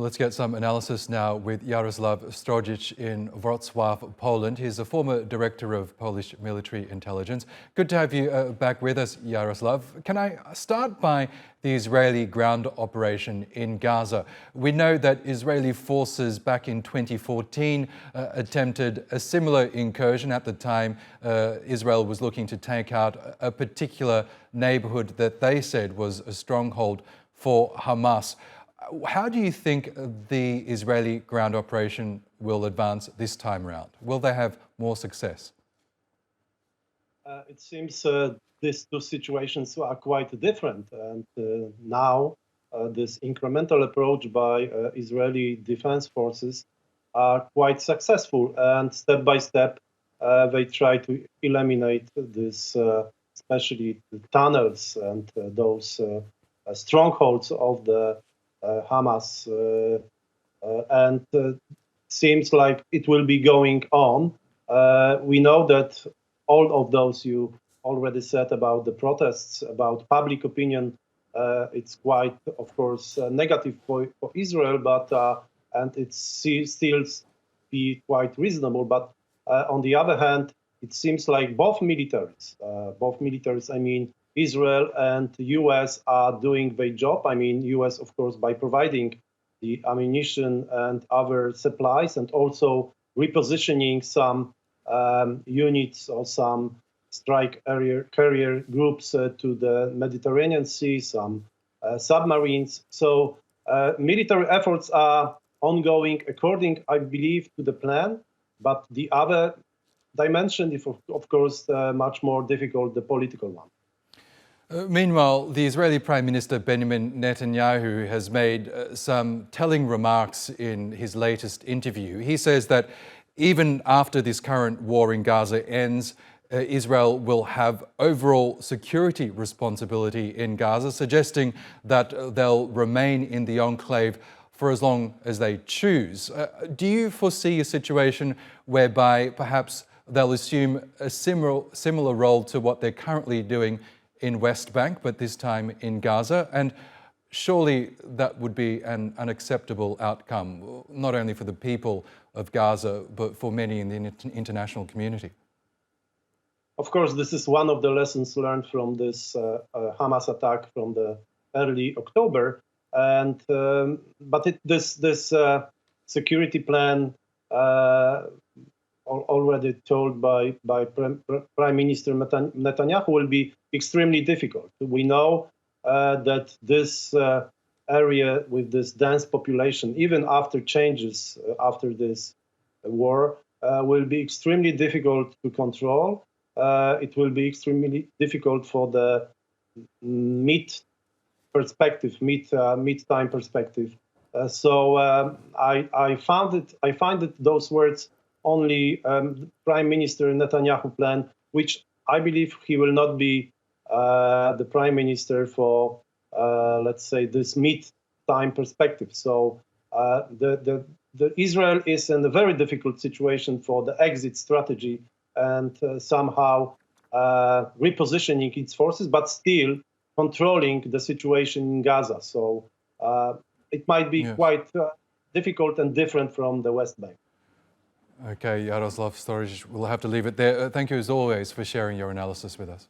Well, let's get some analysis now with Jaroslaw Strozyk in Wrocław, Poland. He's a former director of Polish military intelligence. Good to have you back with us, Jaroslaw. Can I start by the Israeli ground operation in Gaza? We know that Israeli forces back in 2014 attempted a similar incursion. At the time, Israel was looking to take out a particular neighborhood that they said was a stronghold for Hamas. How do you think the Israeli ground operation will advance this time around? Will they have more success? It seems these two situations are quite different. And now this incremental approach by Israeli defense forces are quite successful. And step by step, they try to eliminate this, especially the tunnels and those strongholds of the Hamas, and seems like it will be going on. We know that all of those you already said about the protests, about public opinion, it's quite, of course, negative for Israel, but and it still be quite reasonable. But on the other hand, it seems like both militaries, I mean, Israel and the US are doing their job. I mean, US, of course, by providing the ammunition and other supplies, and also repositioning some units or some strike carrier groups to the Mediterranean Sea, some submarines. So military efforts are ongoing according, I believe, to the plan. But the other dimension is, of course, much more difficult, the political one. Meanwhile, the Israeli Prime Minister Benjamin Netanyahu has made some telling remarks in his latest interview. He says that even after this current war in Gaza ends, Israel will have overall security responsibility in Gaza, suggesting that they'll remain in the enclave for as long as they choose. Do you foresee a situation whereby perhaps they'll assume a similar role to what they're currently doing in West Bank, but this time in Gaza? And surely that would be an unacceptable outcome, not only for the people of Gaza, but for many in the international community. Of course, this is one of the lessons learned from this Hamas attack from the early October. And but this security plan, already told by Prime Minister Netanyahu, will be extremely difficult. We know that this area with this dense population, even after changes after this war, will be extremely difficult to control. It will be extremely difficult for the mid-time perspective. So I find it those words only Prime Minister Netanyahu plan, which I believe he will not be the prime minister for, let's say, this mid-time perspective. So the Israel is in a very difficult situation for the exit strategy and somehow repositioning its forces, but still controlling the situation in Gaza. So it might be quite difficult and different from the West Bank. Okay, Jaroslaw Strozyk, we'll have to leave it there. Thank you as always for sharing your analysis with us.